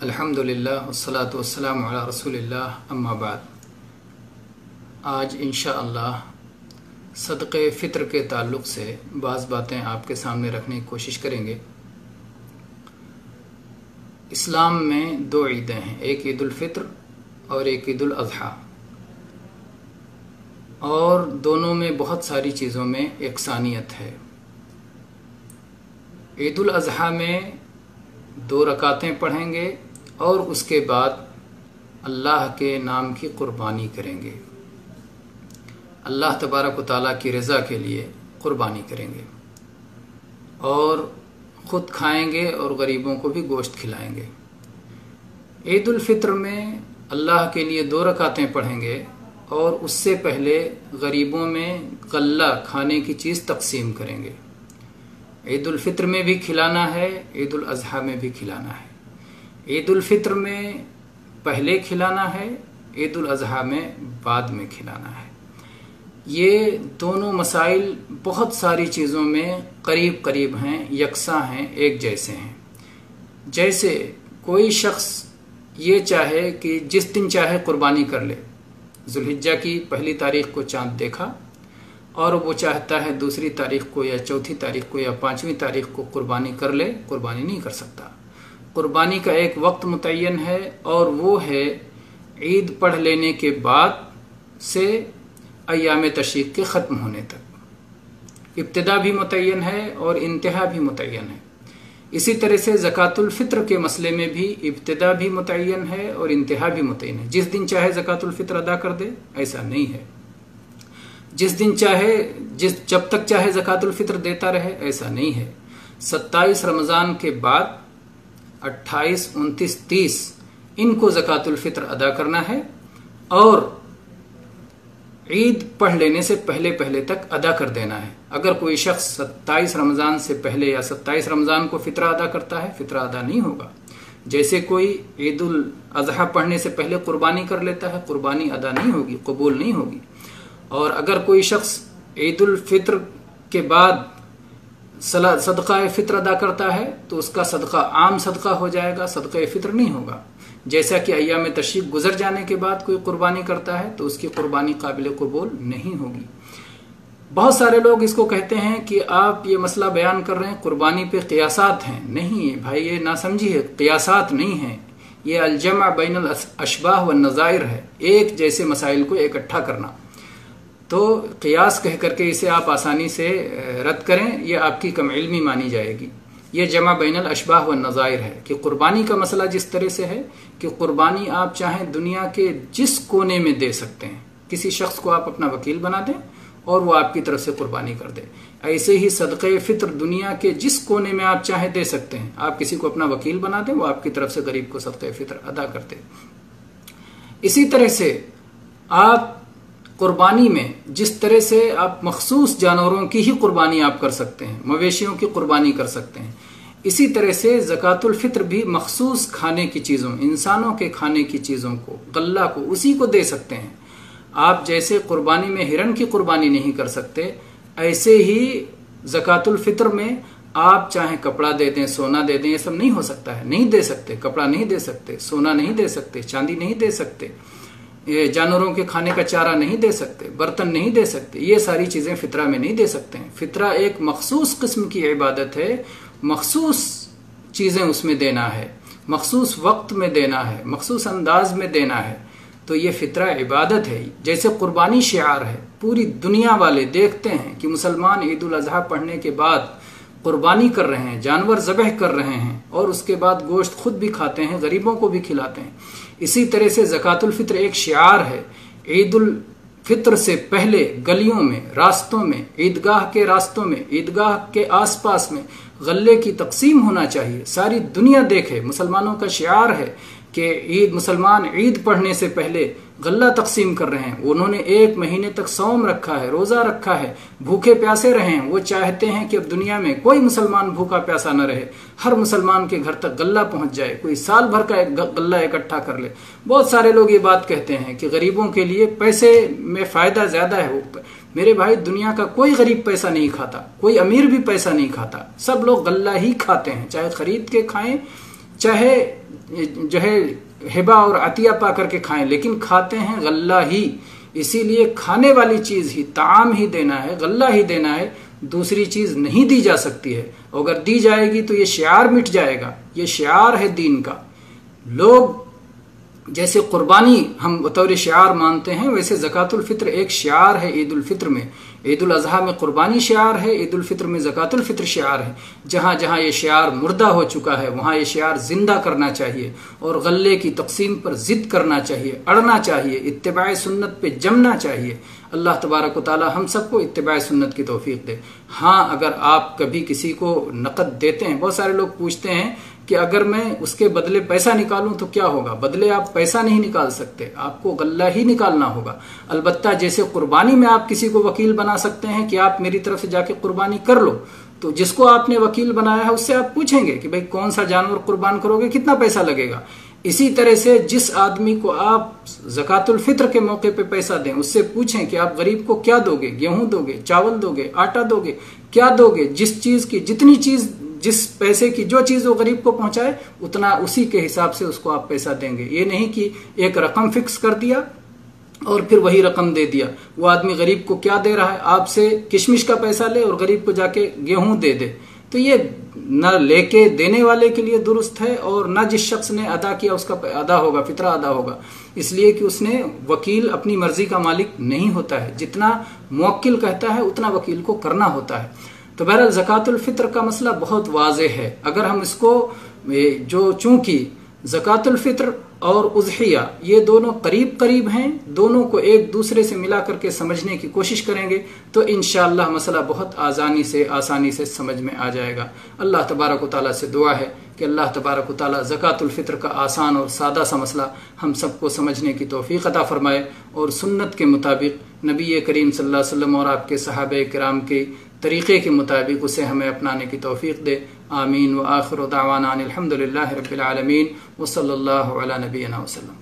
الحمدللہ والصلاة والسلام علی رسول اللہ اما بعد۔ آج انشاءاللہ صدقہ فطر کے تعلق سے بعض باتیں آپ کے سامنے رکھنے کی کوشش کریں گے۔ اسلام میں دو عیدیں ہیں، ایک عید الفطر اور ایک عید الاضحیٰ، اور دونوں میں بہت ساری چیزوں میں یکسانیت ہے۔ عید الاضحیٰ میں 2 رکعتیں پڑھیں گے اور اس کے بعد اللہ کے نام کی قربانی کریں گے، اللہ تبارک و تعالیٰ کی رضا کے لیے قربانی کریں گے، اور خود کھائیں گے اور غریبوں کو بھی گوشت کھلائیں گے۔ عید الفطر میں اللہ کے لیے 2 رکعتیں پڑھیں گے اور اس سے پہلے غریبوں میں غلہ کھانے کی چیز تقسیم کریں گے۔ عید الفطر میں بھی کھلانا ہے، عید الاضحیٰ میں بھی کھلانا ہے۔ عید الفطر میں پہلے کھلانا ہے، عید الاضحیٰ میں بعد میں کھلانا ہے۔ یہ دونوں مسائل بہت ساری چیزوں میں قریب قریب ہیں، یکساں ہیں، ایک جیسے ہیں۔ جیسے کوئی شخص یہ چاہے کہ جس دن چاہے قربانی کر لے، ذوالحجہ کی 1 تاریخ کو چاند دیکھا اور وہ چاہتا ہے 2 تاریخ کو یا 4 تاریخ کو یا 5 تاریخ کو قربانی کر لے، قربانی نہیں کر سکتا۔ قربانی کا ایک وقت متعین ہے اور وہ ہے عید پڑھ لینے کے بعد سے ایام تشریق کے ختم ہونے تک۔ ابتدا بھی متعین ہے اور انتہا بھی متعین ہے۔ اسی طرح سے زکوٰۃ الفطر کے مسئلے میں بھی ابتدا بھی متعین ہے اور انتہا بھی متعین ہے۔ جس دن چاہے زکوٰۃ الفطر ادا کر دے، ایسا نہیں ہے۔ جس دن چاہے جب تک چاہے زکوٰۃ الفطر دیتا رہے، ایسا نہیں ہے۔ 27 رمضان کے بعد 28، 29، 30 ان کو زکوٰۃ الفطر ادا کرنا ہے، اور عید پڑھ لینے سے پہلے تک ادا کر دینا ہے۔ اگر کوئی شخص 27 رمضان سے پہلے یا 27 رمضان کو فطرہ ادا کرتا ہے، فطرہ ادا نہیں ہوگا۔ جیسے کوئی عید الاضحیٰ پڑھنے سے پہلے قربانی کر لیتا ہے، قربانی ادا نہیں ہوگی، قبول نہیں ہوگی۔ اور اگر کوئی شخص عید الفطر کے بعد صدقہ فطر ادا کرتا ہے تو اس کا صدقہ عام صدقہ ہو جائے گا، صدقہ فطر نہیں ہوگا۔ جیسا کہ ایام تشریق گزر جانے کے بعد کوئی قربانی کرتا ہے تو اس کی قربانی قابل قبول نہیں ہوگی۔ بہت سارے لوگ اس کو کہتے ہیں کہ آپ یہ مسئلہ بیان کر رہے ہیں قربانی پہ قیاسات ہیں۔ نہیں بھائی، یہ نہ سمجھیے، قیاسات نہیں ہیں، یہ الجمع بین الاشباہ والنظائر ہے، ایک جیسے مسائل کو اکٹھا کرنا۔ تو قیاس کہہ کر کے اسے آپ آسانی سے رد کریں، یہ آپ کی کم علمی مانی جائے گی۔ یہ جمع بین الاشباہ والنظائر ہے کہ قربانی کا مسئلہ جس طرح سے ہے کہ قربانی آپ چاہیں دنیا کے جس کونے میں دے سکتے ہیں، کسی شخص کو آپ اپنا وکیل بنا دیں اور وہ آپ کی طرف سے قربانی کر دے۔ ایسے ہی صدقہ فطر دنیا کے جس کونے میں آپ چاہیں دے سکتے ہیں، آپ کسی کو اپنا وکیل بنا دیں، وہ آپ کی طرف سے غریب کو صدقہ فطر ادا کر دے۔ اسی طرح سے آپ قربانی میں جس طرح سے آپ مخصوص جانوروں کی ہی قربانی آپ کر سکتے ہیں، مویشیوں کی قربانی کر سکتے ہیں، اسی طرح سے زکوٰۃ الفطر بھی مخصوص کھانے کی چیزوں، انسانوں کے کھانے کی چیزوں کو، غلہ کو، اسی کو دے سکتے ہیں۔ آپ جیسے قربانی میں ہرن کی قربانی نہیں کر سکتے، ایسے ہی زکوٰۃ الفطر میں آپ چاہیں کپڑا دے دیں، سونا دے دیں، یہ سب نہیں ہو سکتا ہے، نہیں دے سکتے۔ کپڑا نہیں دے سکتے، سونا نہیں دے سکتے، چاندی نہیں دے سکتے، جانوروں کے کھانے کا چارہ نہیں دے سکتے، برتن نہیں دے سکتے، یہ ساری چیزیں فطرہ میں نہیں دے سکتے ہیں۔ فطرہ ایک مخصوص قسم کی عبادت ہے، مخصوص چیزیں اس میں دینا ہے، مخصوص وقت میں دینا ہے، مخصوص انداز میں دینا ہے، تو یہ فطرہ عبادت ہے۔ جیسے قربانی شعار ہے، پوری دنیا والے دیکھتے ہیں کہ مسلمان عید الاضحیٰ پڑھنے کے بعد قربانی کر رہے ہیں، جانور ذبح کر رہے ہیں، اور اس کے بعد گوشت خود بھی کھاتے ہیں، غریبوں کو بھی کھلاتے ہیں۔ اسی طرح سے زکوٰۃ الفطر ایک شعار ہے۔ عید الفطر سے پہلے گلیوں میں، راستوں میں، عیدگاہ کے راستوں میں، عیدگاہ کے آس پاس میں غلے کی تقسیم ہونا چاہیے، ساری دنیا دیکھے۔ مسلمانوں کا شعار ہے کہ مسلمان عید پڑھنے سے پہلے غلہ تقسیم کر رہے ہیں، انہوں نے 1 مہینے تک صوم رکھا ہے، روزہ رکھا ہے، بھوکے پیاسے رہے ہیں۔ وہ چاہتے ہیں کہ اب دنیا میں کوئی مسلمان بھوکا پیاسا نہ رہے، ہر مسلمان کے گھر تک غلہ پہنچ جائے، کوئی سال بھر کا غلہ اکٹھا کر لے۔ بہت سارے لوگ یہ بات کہتے ہیں کہ غریبوں کے لیے پیسے میں فائدہ زیادہ ہے۔ میرے بھائی، دنیا کا کوئی غریب پیسہ نہیں کھاتا، کوئی امیر بھی پیسہ نہیں کھاتا، سب لوگ غلہ ہی کھاتے ہیں، چاہے خرید کے کھائیں چاہے جو ہے ہبہ اور عطیہ پا کر کے کھائیں، لیکن کھاتے ہیں غلہ ہی، اسی لیے کھانے والی چیز ہی، طعام ہی دینا ہے، غلہ ہی دینا ہے، دوسری چیز نہیں دی جا سکتی ہے۔ اگر دی جائے گی تو یہ شعار مٹ جائے گا، یہ شعار ہے دین کا۔ لوگ جیسے قربانی ہم بطور شعار مانتے ہیں، ویسے زکوٰۃ الفطر ایک شعار ہے عید الفطر میں۔ عید الاضحیٰ میں قربانی شعار ہے، عید الفطر میں زکوٰۃ الفطر شعار ہے۔ جہاں جہاں یہ شعار مردہ ہو چکا ہے وہاں یہ شعار زندہ کرنا چاہیے، اور غلے کی تقسیم پر ضد کرنا چاہیے، اڑنا چاہیے، اتباع سنت پہ جمنا چاہیے۔ اللہ تبارک و تعالی ہم سب کو اتباع سنت کی توفیق دے۔ ہاں، اگر آپ کبھی کسی کو نقد دیتے ہیں، بہت سارے لوگ پوچھتے ہیں کہ اگر میں اس کے بدلے پیسہ نکالوں تو کیا ہوگا؟ بدلے آپ پیسہ نہیں نکال سکتے، آپ کو غلہ ہی نکالنا ہوگا۔ البتہ جیسے قربانی میں آپ کسی کو وکیل بنا سکتے ہیں کہ آپ میری طرف سے جا کے قربانی کر لو، تو جس کو آپ نے وکیل بنایا ہے اس سے آپ پوچھیں گے کہ بھئی کون سا جانور قربان کرو گے، کتنا پیسہ لگے گا۔ اسی طرح سے جس آدمی کو آپ زکوٰۃ الفطر کے موقع پہ پیسہ دیں، اس سے پوچھیں کہ آپ غریب کو کیا دو گے، گیہوں دو گے، چاول دو گے، آٹا دو گے، کیا دو گے؟ جس چیز کی جتنی چیز، جس پیسے کی جو چیز وہ غریب کو پہنچائے اتنا اسی کے حساب سے اس کو آپ پیسہ دیں گے۔ یہ نہیں کہ ایک رقم فکس کر دیا اور پھر وہی رقم دے دیا۔ وہ آدمی غریب کو کیا دے رہا ہے؟ آپ سے کشمش کا پیسہ لے اور غریب کو جا کے گیہوں دے دے، تو یہ نہ لے کے دینے والے کے لیے درست ہے، اور نہ جس شخص نے ادا کیا اس کا ادا ہوگا، فطرہ ادا ہوگا، اس لیے کہ اس نے وکیل اپنی مرضی کا مالک نہیں ہوتا ہے، جتنا موکل کہتا ہے اتنا وکیل کو کرنا ہوتا ہے۔ تو بہرحال زکوٰۃ الفطر کا مسئلہ بہت واضح ہے۔ اگر ہم اس کو چونکہ زکوٰۃ الفطر اور اضحیہ یہ دونوں قریب قریب ہیں، دونوں کو ایک دوسرے سے ملا کر کے سمجھنے کی کوشش کریں گے تو انشاءاللہ مسئلہ بہت آسانی سے سمجھ میں آ جائے گا۔ اللہ تبارک و تعالیٰ سے دعا ہے کہ اللہ تبارک و تعالیٰ زکوٰۃ الفطر کا آسان اور سادہ سا مسئلہ ہم سب کو سمجھنے کی توفیق عطا فرمائے، اور سنت کے مطابق نبی کریم صلی اللہ علیہ وسلم اور آپ کے صحابہ کرام کے طریقے کے مطابق اسے ہمیں اپنانے کی توفیق دے۔ آمین۔ وآخر دعوانا ان الحمد للہ رب العالمین، وصلی اللہ علی نبینا وسلم۔